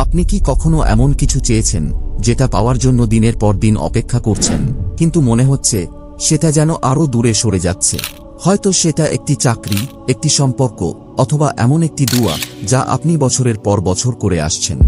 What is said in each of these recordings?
আপনি কি কখনো এমন কিছু চেয়েছেন যেটা পাওয়ার জন্য দিনের পর দিন অপেক্ষা করছেন, কিন্তু মনে হচ্ছে সেটা যেন আরো দূরে সরে যাচ্ছে? হয়তো সেটা একটি চাকরি, একটি সম্পর্ক, অথবা এমন একটি দোয়া যা আপনি বছরের পর বছর করে আসছেন।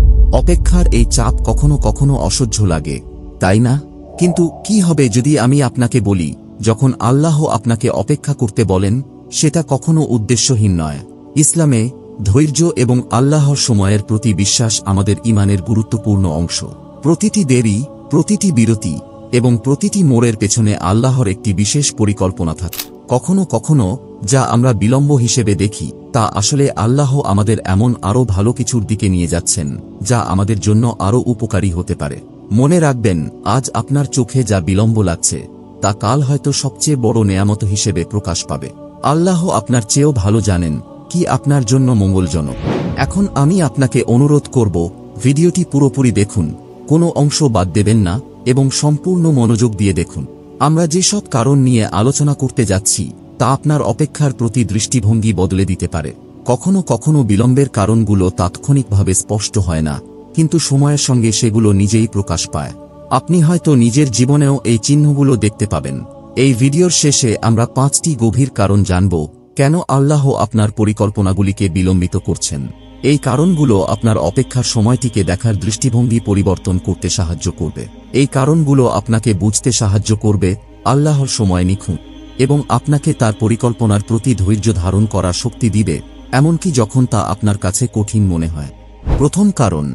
অপেক্ষার এই চাপ কখনো কখনো অসহ্য লাগে, তাই না? কিন্তু কি হবে যদি আমি আপনাকে বলি, যখন আল্লাহ আপনাকে অপেক্ষা করতে বলেন, সেটা কখনো উদ্দেশ্যহীন নয়। ইসলামে ধৈর্য এবং আল্লাহর সময়ের প্রতি বিশ্বাস আমাদের ঈমানের গুরুত্বপূর্ণ অংশ। প্রতিটি দেরি, প্রতিটি বিরতি এবং প্রতিটি মোড়ের পেছনে আল্লাহর একটি বিশেষ পরিকল্পনা থাকে। কখনো কখনো যা আমরা বিলম্ব হিসেবে দেখি, তা আসলে আল্লাহ আমাদের এমন আরও ভালো কিছুর দিকে নিয়ে যাচ্ছেন যা আমাদের জন্য আরও উপকারী হতে পারে। মনে রাখবেন, আজ আপনার চোখে যা বিলম্ব লাগছে, তা কাল হয়তো সবচেয়ে বড় নেয়ামত হিসেবে প্রকাশ পাবে। আল্লাহ আপনার চেয়েও ভালো জানেন কি আপনার জন্য মঙ্গলজনক। এখন আমি আপনাকে অনুরোধ করব, ভিডিওটি পুরোপুরি দেখুন, কোনো অংশ বাদ দেবেন না এবং সম্পূর্ণ মনোযোগ দিয়ে দেখুন। আমরা যেসব কারণ নিয়ে আলোচনা করতে যাচ্ছি তা আপনার অপেক্ষার প্রতি দৃষ্টিভঙ্গি বদলে দিতে পারে। কখনো কখনো বিলম্বের কারণগুলো তাৎক্ষণিকভাবে স্পষ্ট হয় না, কিন্তু সময়ের সঙ্গে সেগুলো নিজেই প্রকাশ পায়। আপনি হয়তো নিজের জীবনেও এই চিহ্নগুলো দেখতে পাবেন। এই ভিডিওর শেষে আমরা 5টি গভীর কারণ জানব কেন আল্লাহ আপনার পরিকল্পনাগুলিকে বিলম্বিত করছেন। এই কারণগুলো আপনার অপেক্ষার সময়টিকে দেখার দৃষ্টিভঙ্গি পরিবর্তন করতে সাহায্য করবে। এই কারণগুলো আপনাকে বুঝতে সাহায্য করবে আল্লাহর সময় নিখুঁত, এবং আপনাকে তার পরিকল্পনার প্রতি ধৈর্য ধারণ করার শক্তি দিবে, এমনকি যখন তা আপনার কাছে কঠিন মনে হয়। প্রথম কারণ,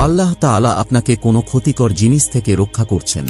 আল্লাহ তাআলা আপনাকে কোনো ক্ষতিকর জিনিস থেকে রক্ষা করছেন।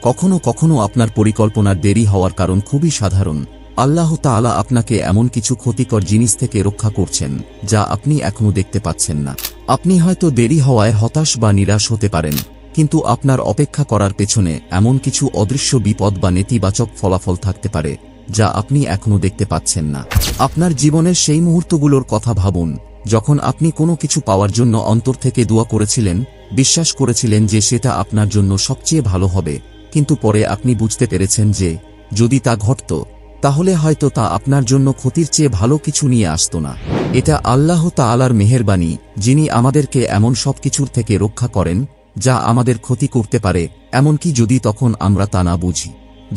কখনো কখনো আপনার পরিকল্পনার দেরি হওয়ার কারণ খুবই সাধারণ। আল্লাহ তাআলা আপনাকে এমন কিছু ক্ষতিকর জিনিস থেকে রক্ষা করছেন যা আপনি এখনো দেখতে পাচ্ছেন না। আপনি হয়তো দেরি হওয়ায় হতাশ বা নিরাশ হতে পারেন, কিন্তু আপনার অপেক্ষা করার পেছনে এমন কিছু অদৃশ্য বিপদ বা নেতিবাচক ফলাফল থাকতে পারে যা আপনি এখনো দেখতে পাচ্ছেন না। আপনার জীবনের সেই মুহূর্তগুলোর কথা ভাবুন যখন আপনি কোনো কিছু পাওয়ার জন্য অন্তর থেকে দোয়া করেছিলেন, বিশ্বাস করেছিলেন যে সেটা আপনার জন্য সবচেয়ে ভালো হবে, কিন্তু পরে আপনি বুঝতে পেরেছেন যে যদি তা ঘটত তাহলে হয়তো তা আপনার জন্য ক্ষতির চেয়ে ভালো কিছু নিয়ে আসত না। এটা আল্লাহ তাআলার মেহেরবানি, যিনি আমাদেরকে এমন সব কিছুর থেকে রক্ষা করেন যা আমাদের ক্ষতি করতে পারে, এমনকি যদি তখন আমরা তা না বুঝি।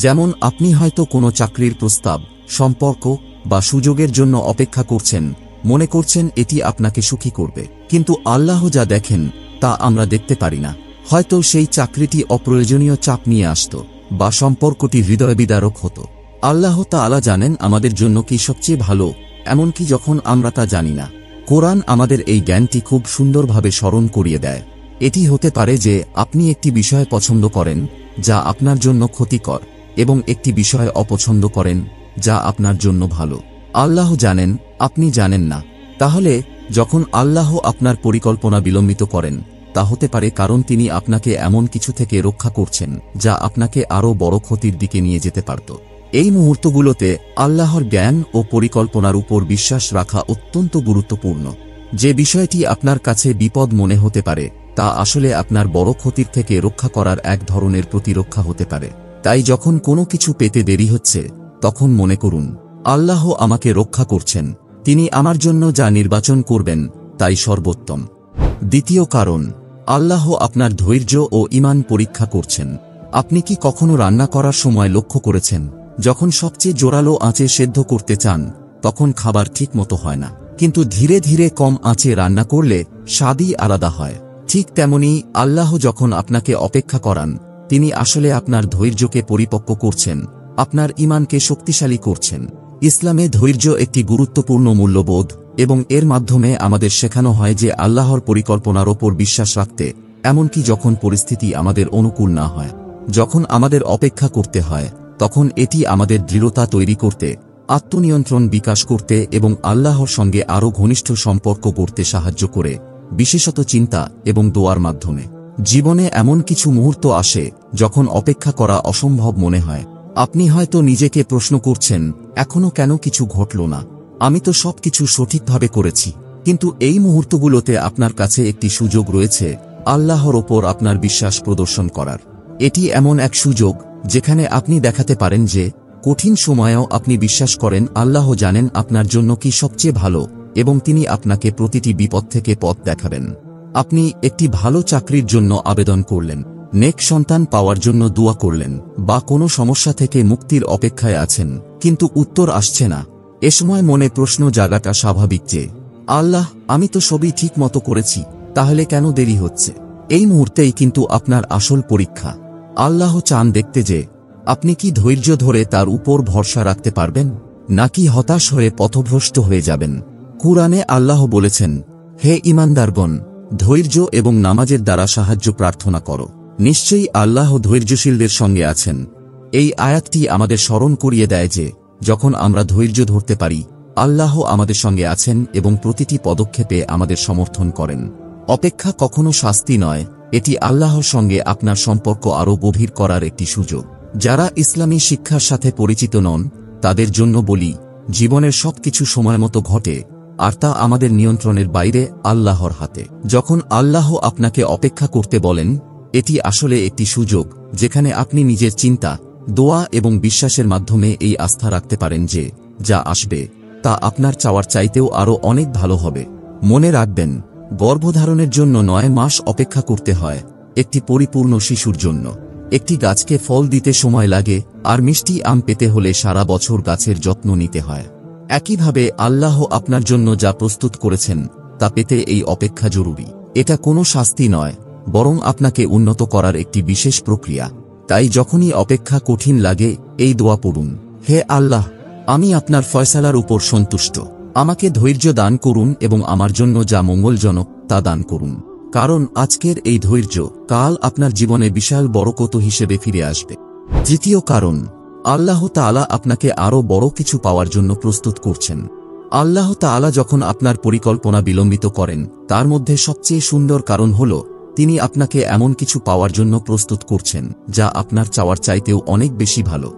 যেমন আপনি হয়তো কোনো চাকরির প্রস্তাব, সম্পর্ক বা সুযোগের জন্য অপেক্ষা করছেন, মনে করছেন এটি আপনাকে সুখী করবে, কিন্তু আল্লাহ যা দেখেন তা আমরা দেখতে পারি না। হয়তো সেই চাকরিটি অপ্রয়োজনীয় চাপ নিয়ে আসত, বা সম্পর্কটি হৃদয়বিদারক হতো। আল্লাহ তাআলা জানেন আমাদের জন্য কি সবচেয়ে ভালো, এমনকি যখন আমরা তা জানি না। কোরআন আমাদের এই জ্ঞানটি খুব সুন্দরভাবে স্মরণ করিয়ে দেয়। এটি হতে পারে যে আপনি একটি বিষয় পছন্দ করেন যা আপনার জন্য ক্ষতিকর, এবং একটি বিষয় অপছন্দ করেন যা আপনার জন্য ভালো। আল্লাহ জানেন, আপনি জানেন না। তাহলে যখন আল্লাহ আপনার পরিকল্পনা বিলম্বিত করেন, তা হতে পারে কারণ তিনি আপনাকে এমন কিছু থেকে রক্ষা করছেন যা আপনাকে আরও বড় ক্ষতির দিকে নিয়ে যেতে পারত। এই মুহূর্তগুলোতে আল্লাহর জ্ঞান ও পরিকল্পনার উপর বিশ্বাস রাখা অত্যন্ত গুরুত্বপূর্ণ। যে বিষয়টি আপনার কাছে বিপদ মনে হতে পারে, তা আসলে আপনার বড় ক্ষতির থেকে রক্ষা করার এক ধরনের প্রতিরক্ষা হতে পারে। তাই যখন কোনো কিছু পেতে দেরি হচ্ছে, তখন মনে করুন, আল্লাহ আমাকে রক্ষা করছেন, তিনি আমার জন্য যা নির্বাচন করবেন তাই সর্বোত্তম। দ্বিতীয় কারণ, আল্লাহ আপনার ধৈর্য ও ঈমান পরীক্ষা করছেন। আপনি কি কখনো রান্না করার সময় লক্ষ্য করেছেন, যখন সবচেয়ে জোরালো আঁচে সেদ্ধ করতে চান তখন খাবার ঠিক মতো হয় না, কিন্তু ধীরে ধীরে কম আঁচে রান্না করলে স্বাদই আলাদা হয়? ঠিক তেমনি আল্লাহ যখন আপনাকে অপেক্ষা করান, তিনি আসলে আপনার ধৈর্যকে পরিপক্ব করছেন, আপনার ঈমানকে শক্তিশালী করছেন। ইসলামে ধৈর্য একটি গুরুত্বপূর্ণ মূল্যবোধ, এবং এর মাধ্যমে আমাদের শেখানো হয় যে আল্লাহর পরিকল্পনার ওপর বিশ্বাস রাখতে, এমনকি যখন পরিস্থিতি আমাদের অনুকূল না হয়। যখন আমাদের অপেক্ষা করতে হয়, তখন এটি আমাদের দৃঢ়তা তৈরি করতে, আত্মনিয়ন্ত্রণ বিকাশ করতে এবং আল্লাহর সঙ্গে আরও ঘনিষ্ঠ সম্পর্ক গড়তে সাহায্য করে, বিশেষত চিন্তা এবং দোয়ার মাধ্যমে। জীবনে এমন কিছু মুহূর্ত আসে যখন অপেক্ষা করা অসম্ভব মনে হয়। আপনি হয়তো নিজেকে প্রশ্ন করছেন, এখনো কেন কিছু ঘটল না? আমি তো সবকিছু সঠিকভাবে করেছি। কিন্তু এই মুহূর্তগুলোতে আপনার কাছে একটি সুযোগ রয়েছে আল্লাহর ওপর আপনার বিশ্বাস প্রদর্শন করার। এটি এমন এক সুযোগ যেখানে আপনি দেখাতে পারেন যে কঠিন সময়েও আপনি বিশ্বাস করেন আল্লাহ জানেন আপনার জন্য কি সবচেয়ে ভালো, এবং তিনি আপনাকে প্রতিটি বিপদ থেকে পথ দেখাবেন। আপনি একটি ভালো চাকরির জন্য আবেদন করলেন, নেক সন্তান পাওয়ার জন্য দোয়া করলেন, বা কোনো সমস্যা থেকে মুক্তির অপেক্ষায় আছেন, কিন্তু উত্তর আসছে না। এ সময় মনে প্রশ্ন জাগাটা স্বাভাবিক যে, আল্লাহ, আমি তো সবই ঠিক মতো করেছি, তাহলে কেন দেরি হচ্ছে? এই মুহূর্তেই কিন্তু আপনার আসল পরীক্ষা। আল্লাহ চান দেখতে যে আপনি কি ধৈর্য ধরে তার উপর ভরসা রাখতে পারবেন, নাকি হতাশ হয়ে পথভ্রষ্ট হয়ে যাবেন। কুরআনে আল্লাহ বলেছেন, হে ঈমানদারগণ, ধৈর্য এবং নামাজের দ্বারা সাহায্য প্রার্থনা করো, নিশ্চয়ই আল্লাহ ধৈর্যশীলদের সঙ্গে আছেন। এই আয়াতটি আমাদের স্মরণ করিয়ে দেয় যে যখন আমরা ধৈর্য ধরতে পারি, আল্লাহ আমাদের সঙ্গে আছেন এবং প্রতিটি পদক্ষেপে আমাদের সমর্থন করেন। অপেক্ষা কখনো শাস্তি নয়, এটি আল্লাহর সঙ্গে আপনার সম্পর্ক আরও গভীর করার একটি সুযোগ। যারা ইসলামী শিক্ষার সাথে পরিচিত নন তাদের জন্য বলি, জীবনের সবকিছু সময়মতো ঘটে, আর তা আমাদের নিয়ন্ত্রণের বাইরে, আল্লাহর হাতে। যখন আল্লাহ আপনাকে অপেক্ষা করতে বলেন, এটি আসলে একটি সুযোগ যেখানে আপনি নিজের চিন্তা, দোয়া এবং বিশ্বাসের মাধ্যমে এই আস্থা রাখতে পারেন যে যা আসবে তা আপনার চাওয়ার চাইতেও আরও অনেক ভালো হবে। মনে রাখবেন, গর্ভধারণের জন্য 9 মাস অপেক্ষা করতে হয় একটি পরিপূর্ণ শিশুর জন্য। একটি গাছকে ফল দিতে সময় লাগে, আর মিষ্টি আম পেতে হলে সারা বছর গাছের যত্ন নিতে হয়। একইভাবে আল্লাহ আপনার জন্য যা প্রস্তুত করেছেন তা পেতে এই অপেক্ষা জরুরি। এটা কোনো শাস্তি নয়, বরং আপনাকে উন্নত করার একটি বিশেষ প্রক্রিয়া। তাই যখনই অপেক্ষা কঠিন লাগে, এই দোয়া পড়ুন, হে আল্লাহ, আমি আপনার ফয়সালার উপর সন্তুষ্ট, আমাকে ধৈর্য দান করুন এবং আমার জন্য যা মঙ্গলজনক তা দান করুন। কারণ আজকের এই ধৈর্য কাল আপনার জীবনে বিশাল বরকত হিসেবে ফিরে আসবে। দ্বিতীয় কারণ, আল্লাহ তাআলা আপনাকে আরও বড় কিছু পাওয়ার জন্য প্রস্তুত করছেন। আল্লাহ তাআলা যখন আপনার পরিকল্পনা বিলম্বিত করেন, তার মধ্যে সবচেয়ে সুন্দর কারণ হল তিনি আপনাকে এমন কিছু পাওয়ার জন্য প্রস্তুত করছেন যা আপনার চাওয়ার চাইতেও অনেক বেশি ভালো।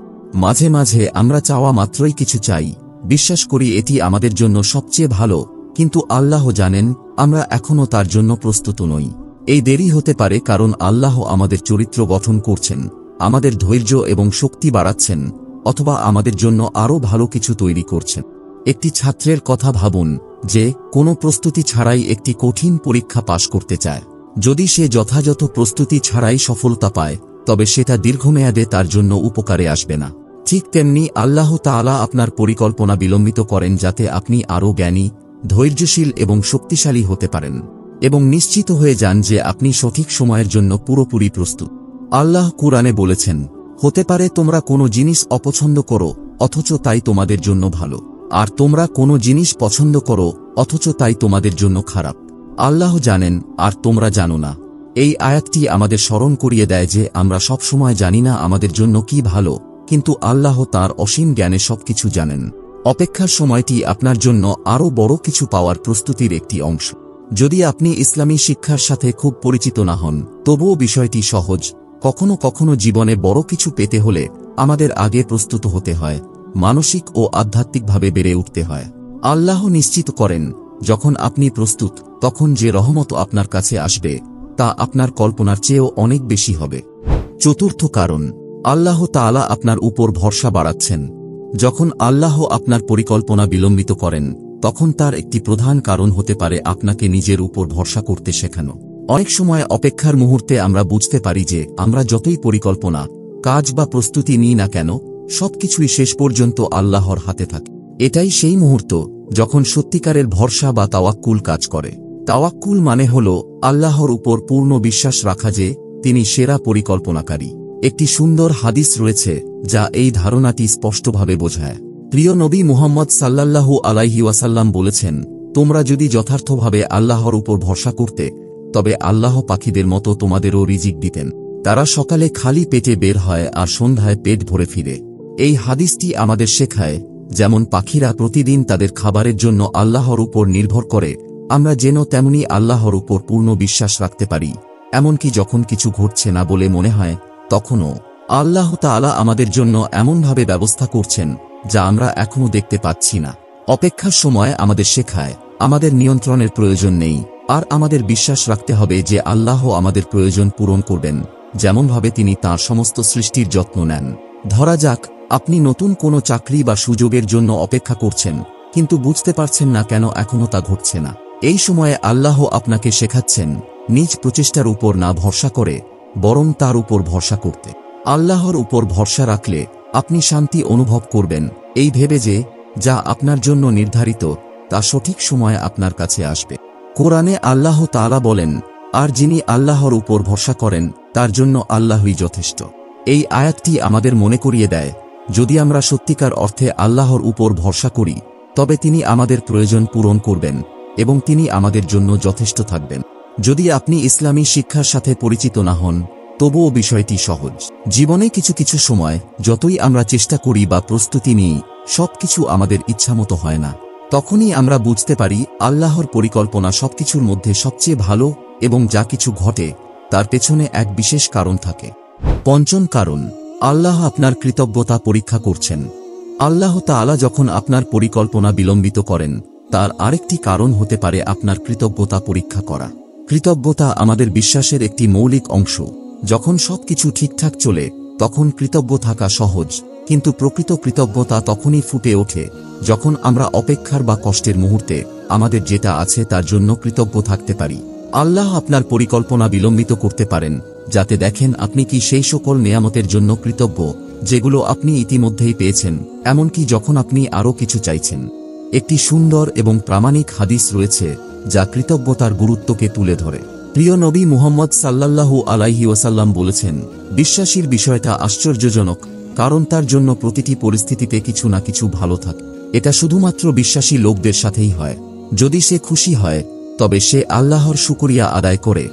মাঝে মাঝে আমরা চাওয়া মাত্রই কিছু চাই, বিশ্বাস করি এটি আমাদের জন্য সবচেয়ে ভালো, কিন্তু আল্লাহ জানেন আমরা এখনও তার জন্য প্রস্তুত নই। এই দেরি হতে পারে কারণ আল্লাহ আমাদের চরিত্র গঠন করছেন, আমাদের ধৈর্য এবং শক্তি বাড়াচ্ছেন, অথবা আমাদের জন্য আরও ভালো কিছু তৈরি করছেন। একটি ছাত্রের কথা ভাবুন যে কোনো প্রস্তুতি ছাড়াই একটি কঠিন পরীক্ষা পাশ করতে চায়। যদি সে যথাযথ প্রস্তুতি ছাড়াই সফলতা পায়, তবে সেটা দীর্ঘমেয়াদে তার জন্য উপকারে আসবে না। ঠিক তেমনি আল্লাহ তাআলা আপনার পরিকল্পনা বিলম্বিত করেন যাতে আপনি আরও জ্ঞানী, ধৈর্যশীল এবং শক্তিশালী হতে পারেন, এবং নিশ্চিত হয়ে যান যে আপনি সঠিক সময়ের জন্য পুরোপুরি প্রস্তুত। আল্লাহ কুরআনে বলেছেন, হতে পারে তোমরা কোনো জিনিস অপছন্দ করো অথচ তাই তোমাদের জন্য ভালো, আর তোমরা কোনো জিনিস পছন্দ করো অথচ তাই তোমাদের জন্য খারাপ। আল্লাহ জানেন আর তোমরা জানো না। এই আয়াতটি আমাদের স্মরণ করিয়ে দেয় যে আমরা সব সময় জানি না আমাদের জন্য কি ভালো, কিন্তু আল্লাহ তাঁর অসীম জ্ঞানে সবকিছু জানেন। অপেক্ষার সময়টি আপনার জন্য আরও বড় কিছু পাওয়ার প্রস্তুতির একটি অংশ। যদি আপনি ইসলামী শিক্ষার সাথে খুব পরিচিত না হন, তবুও বিষয়টি সহজ। কখনো কখনো জীবনে বড় কিছু পেতে হলে আমাদের আগে প্রস্তুত হতে হয়, মানসিক ও আধ্যাত্মিকভাবে বেড়ে উঠতে হয়। আল্লাহ নিশ্চিত করেন যখন আপনি প্রস্তুত, তখন যে রহমত আপনার কাছে আসবে তা আপনার কল্পনার চেয়েও অনেক বেশি হবে। চতুর্থ কারণ, আল্লাহ তাআলা আপনার উপর ভরসা বাড়াচ্ছেন। যখন আল্লাহ আপনার পরিকল্পনা বিলম্বিত করেন, তখন তার একটি প্রধান কারণ হতে পারে আপনাকে নিজের উপর ভরসা করতে শেখানো। অনেক সময় অপেক্ষার মুহূর্তে আমরা বুঝতে পারি যে আমরা যতই পরিকল্পনা, কাজ বা প্রস্তুতি নিই না কেন, সবকিছুই শেষ পর্যন্ত আল্লাহর হাতে থাকে। এটাই সেই মুহূর্ত যখন সত্যিকারের ভরসা বা তাওয়াক্কুল কাজ করে। তাওয়াক্কুল মানে হল আল্লাহর উপর পূর্ণ বিশ্বাস রাখা যে তিনি সেরা পরিকল্পনাকারী। একটি সুন্দর হাদিস রয়েছে যা এই ধারণাটি স্পষ্টভাবে বোঝায়। প্রিয় নবী মুহাম্মদ সাল্লাল্লাহু আলাইহি ওয়াসাল্লাম বলেছেন, তোমরা যদি যথার্থভাবে আল্লাহর উপর ভরসা করতে, তবে আল্লাহ পাখিদের মতো তোমাদেরও রিজিক দিতেন। তারা সকালে খালি পেটে বের হয় আর সন্ধ্যায় পেট ভরে ফিরে। এই হাদিসটি আমাদের শেখায়, যেমন পাখিরা প্রতিদিন তাদের খাবারের জন্য আল্লাহর উপর নির্ভর করে, আমরা যেন তেমনি আল্লাহর উপর পূর্ণ বিশ্বাস রাখতে পারি, এমনকি যখন কিছু ঘটছে না বলে মনে হয়, তখনও আল্লাহ তাআলা আমাদের জন্য এমনভাবে ব্যবস্থা করছেন যা আমরা এখনো দেখতে পাচ্ছি না। অপেক্ষার সময় আমাদের শেখায় আমাদের নিয়ন্ত্রণের প্রয়োজন নেই, আর আমাদের বিশ্বাস রাখতে হবে যে আল্লাহ আমাদের প্রয়োজন পূরণ করবেন, যেমনভাবে তিনি তাঁর সমস্ত সৃষ্টির যত্ন নেন। ধরা যাক আপনি নতুন কোনো চাকরি বা সুযোগের জন্য অপেক্ষা করছেন, কিন্তু বুঝতে পারছেন না কেন এখনো তা ঘটছে না। এই সময়ে আল্লাহ আপনাকে শেখাচ্ছেন নিজ প্রচেষ্টার উপর না ভরসা করে বরং তার উপর ভরসা করতে। আল্লাহর উপর ভরসা রাখলে আপনি শান্তি অনুভব করবেন, এই ভেবে যে যা আপনার জন্য নির্ধারিত তা সঠিক সময়ে আপনার কাছে আসবে। কোরআনে আল্লাহ তাআলা বলেন, আর যিনি আল্লাহর উপর ভরসা করেন তার জন্য আল্লাহই যথেষ্ট। এই আয়াতটি আমাদের মনে করিয়ে দেয়, যদি আমরা সত্যিকার অর্থে আল্লাহর উপর ভরসা করি তবে তিনি আমাদের প্রয়োজন পূরণ করবেন এবং তিনি আমাদের জন্য যথেষ্ট থাকবেন। যদি আপনি ইসলামী শিক্ষার সাথে পরিচিত না হন তবুও বিষয়টি সহজ। জীবনে কিছু কিছু সময় যতই আমরা চেষ্টা করি বা প্রস্তুতি নিই সবকিছু আমাদের ইচ্ছামতো হয় না। তখনই আমরা বুঝতে পারি আল্লাহর পরিকল্পনা সবকিছুর মধ্যে সবচেয়ে ভালো এবং যা কিছু ঘটে তার পেছনে এক বিশেষ কারণ থাকে। পঞ্চম কারণ, আল্লাহ আপনার কৃতজ্ঞতা পরীক্ষা করছেন। আল্লাহ তাআলা যখন আপনার পরিকল্পনা বিলম্বিত করেন তার আরেকটি কারণ হতে পারে আপনার কৃতজ্ঞতা পরীক্ষা করা। কৃতজ্ঞতা আমাদের বিশ্বাসের একটি মৌলিক অংশ। যখন সবকিছু ঠিকঠাক চলে তখন কৃতজ্ঞ থাকা সহজ, কিন্তু প্রকৃত কৃতজ্ঞতা তখনই ফুটে ওঠে যখন আমরা অপেক্ষার বা কষ্টের মুহূর্তে আমাদের যেটা আছে তার জন্য কৃতজ্ঞ থাকতে পারি। আল্লাহ আপনার পরিকল্পনা বিলম্বিত করতে পারেন যাতে দেখেন আপনি কি সেই সকল নেয়ামতের জন্য কৃতজ্ঞ যেগুলো আপনি ইতিমধ্যেই পেয়েছেন, এমনকি যখন আপনি আরও কিছু চাইছেন। একটি সুন্দর এবং প্রামাণিক হাদিস রয়েছে যা কৃতজ্ঞতার গুরুত্বকে তুলে ধরে। প্রিয় নবী মুহাম্মদ সাল্লাল্লাহু আলাইহি ওয়াসাল্লাম বলেছেন, বিশ্বাসীর বিষয়টা আশ্চর্যজনক, কারণ তার জন্য প্রতিটি পরিস্থিতিতে কিছু না কিছু ভালো থাকে। এটা শুধুমাত্র বিশ্বাসী লোকদের সাথেই হয়। যদি সে খুশি হয় তবে সে আল্লাহর শুকরিয়া আদায় করে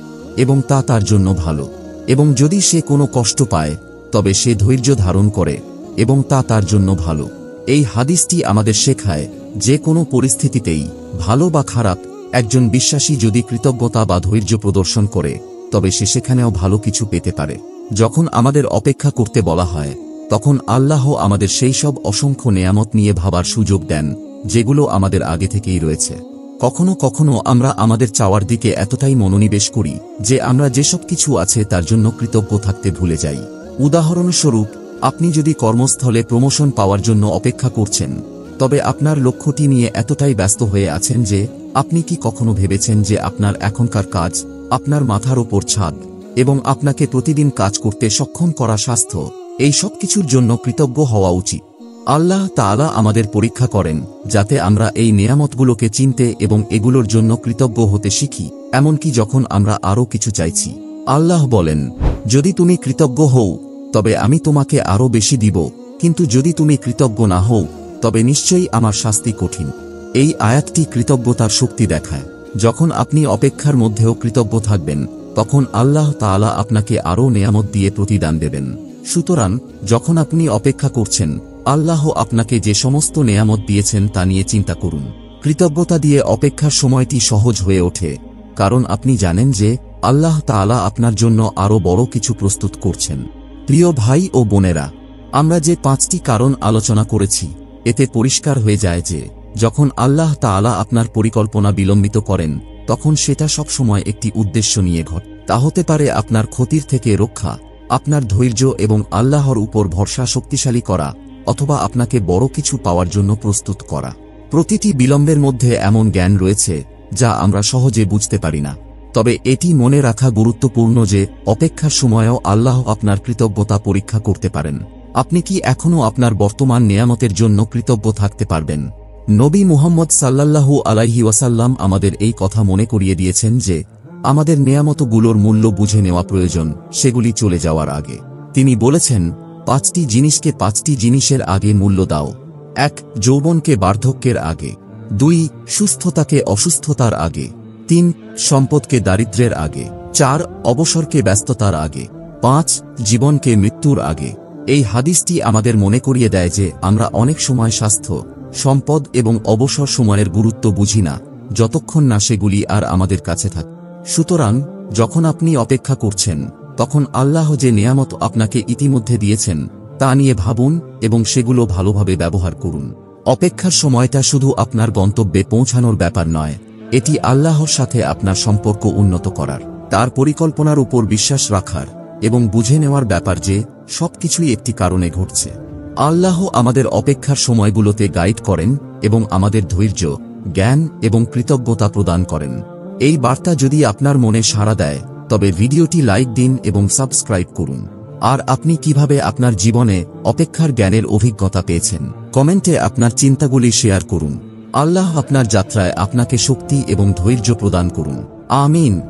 এবং তা তার জন্য ভালো, এবং যদি সে কোনো কষ্ট পায় তবে সে ধৈর্য ধারণ করে এবং তা তার জন্য ভালো। এই হাদিসটি আমাদের শেখায় যে কোনো পরিস্থিতিতেই, ভালো বা খারাপ, একজন বিশ্বাসী যদি কৃতজ্ঞতা বা ধৈর্য প্রদর্শন করে তবে সে সেখানেও ভালো কিছু পেতে পারে। যখন আমাদের অপেক্ষা করতে বলা হয় তখন আল্লাহ আমাদের সেই সব অসংখ্য নেয়ামত নিয়ে ভাবার সুযোগ দেন যেগুলো আমাদের আগে থেকেই রয়েছে। কখনো কখনো আমরা আমাদের চাওয়ার দিকে এতটাই মনোনিবেশ করি যে আমরা যেসব কিছু আছে তার জন্য কৃতজ্ঞ থাকতে ভুলে যাই। উদাহরণস্বরূপ, আপনি যদি কর্মস্থলে প্রমোশন পাওয়ার জন্য অপেক্ষা করছেন তবে আপনার লক্ষ্যটি নিয়ে এতটাই ব্যস্ত হয়ে আছেন যে আপনি কি কখনো ভেবেছেন যে আপনার এখনকার কাজ, আপনার মাথার ওপর ছাদ এবং আপনাকে প্রতিদিন কাজ করতে সক্ষম করা স্বাস্থ্য, এই সব কিছুর জন্য কৃতজ্ঞ হওয়া উচিত। আল্লাহ তাআলা আমাদের পরীক্ষা করেন যাতে আমরা এই নেয়ামতগুলোকে চিনতে এবং এগুলোর জন্য কৃতজ্ঞ হতে শিখি, এমনকি যখন আমরা আরও কিছু চাইছি। আল্লাহ বলেন, যদি তুমি কৃতজ্ঞ হও তবে আমি তোমাকে আরও বেশি দিব, কিন্তু যদি তুমি কৃতজ্ঞ না হও তবে নিশ্চয়ই আমার শাস্তি কঠিন। এই আয়াতটি কৃতজ্ঞতার শক্তি দেখায়। যখন আপনি অপেক্ষার মধ্যেও কৃতজ্ঞ থাকবেন তখন আল্লাহ তাআলা আপনাকে আরও নেয়ামত দিয়ে প্রতিদান দেবেন। সুতরাং যখন আপনি অপেক্ষা করছেন, আল্লাহ আপনাকে যে সমস্ত নেয়ামত দিয়েছেন তা নিয়ে চিন্তা করুন। কৃতজ্ঞতা দিয়ে অপেক্ষার সময়টি সহজ হয়ে ওঠে, কারণ আপনি জানেন যে আল্লাহ তাআলা আপনার জন্য আরও বড় কিছু প্রস্তুত করছেন। প্রিয় ভাই ও বোনেরা, আমরা যে 5টি কারণ আলোচনা করেছি এতে পরিষ্কার হয়ে যায় যে যখন আল্লাহ তাআলা আপনার পরিকল্পনা বিলম্বিত করেন তখন সেটা সবসময় একটি উদ্দেশ্য নিয়ে ঘটে। তা হতে পারে আপনার ক্ষতির থেকে রক্ষা, আপনার ধৈর্য এবং আল্লাহর উপর ভরসা শক্তিশালী করা, অথবা আপনাকে বড় কিছু পাওয়ার জন্য প্রস্তুত করা। প্রতিটি বিলম্বের মধ্যে এমন জ্ঞান রয়েছে যা আমরা সহজে বুঝতে পারি না। তবে এটি মনে রাখা গুরুত্বপূর্ণ যে অপেক্ষার সময়েও আল্লাহ আপনার কৃতজ্ঞতা পরীক্ষা করতে পারেন। আপনি কি এখনও আপনার বর্তমান নেয়ামতের জন্য কৃতজ্ঞ থাকতে পারবেন? নবী মুহাম্মদ সাল্লাল্লাহু আলাইহি ওয়াসাল্লাম আমাদের এই কথা মনে করিয়ে দিয়েছেন যে আমাদের নেয়ামতগুলোর মূল্য বুঝে নেওয়া প্রয়োজন সেগুলি চলে যাওয়ার আগে। তিনি বলেছেন, 5টি জিনিসকে 5টি জিনিসের আগে মূল্য দাও। 1. যৌবনকে বার্ধক্যের আগে। 2. সুস্থতাকে অসুস্থতার আগে। 3. সম্পদকে দারিদ্র্যের আগে। 4. অবসরকে ব্যস্ততার আগে। 5. জীবনকে মৃত্যুর আগে। এই হাদিসটি আমাদের মনে করিয়ে দেয় যে আমরা অনেক সময় স্বাস্থ্য, সম্পদ এবং অবসর সময়ের গুরুত্ব বুঝি না যতক্ষণ না সেগুলি আর আমাদের কাছে থাকে। সুতরাং যখন আপনি অপেক্ষা করছেন তখন আল্লাহ যে নেয়ামত আপনাকে ইতিমধ্যে দিয়েছেন তা নিয়ে ভাবুন এবং সেগুলো ভালোভাবে ব্যবহার করুন। অপেক্ষার সময়টা শুধু আপনার গন্তব্যে পৌঁছানোর ব্যাপার নয়, এটি আল্লাহর সাথে আপনার সম্পর্ক উন্নত করার, তার পরিকল্পনার উপর বিশ্বাস রাখার এবং বুঝে নেওয়ার ব্যাপার যে সবকিছুই একটি কারণে ঘটছে। আল্লাহ আমাদের অপেক্ষার সময়গুলোতে গাইড করেন এবং আমাদের ধৈর্য, জ্ঞান এবং কৃতজ্ঞতা প্রদান করেন। এই বার্তা যদি আপনার মনে সাড়া দেয় তবে ভিডিওটি লাইক দিন এবং সাবস্ক্রাইব করুন। আর আপনি কিভাবে আপনার জীবনে অপেক্ষার জ্ঞানের অভিজ্ঞতা পেয়েছেন কমেন্টে আপনার চিন্তাগুলি শেয়ার করুন। আল্লাহ আপনার যাত্রায় আপনাকে শক্তি এবং ধৈর্য প্রদান করুন। আমিন।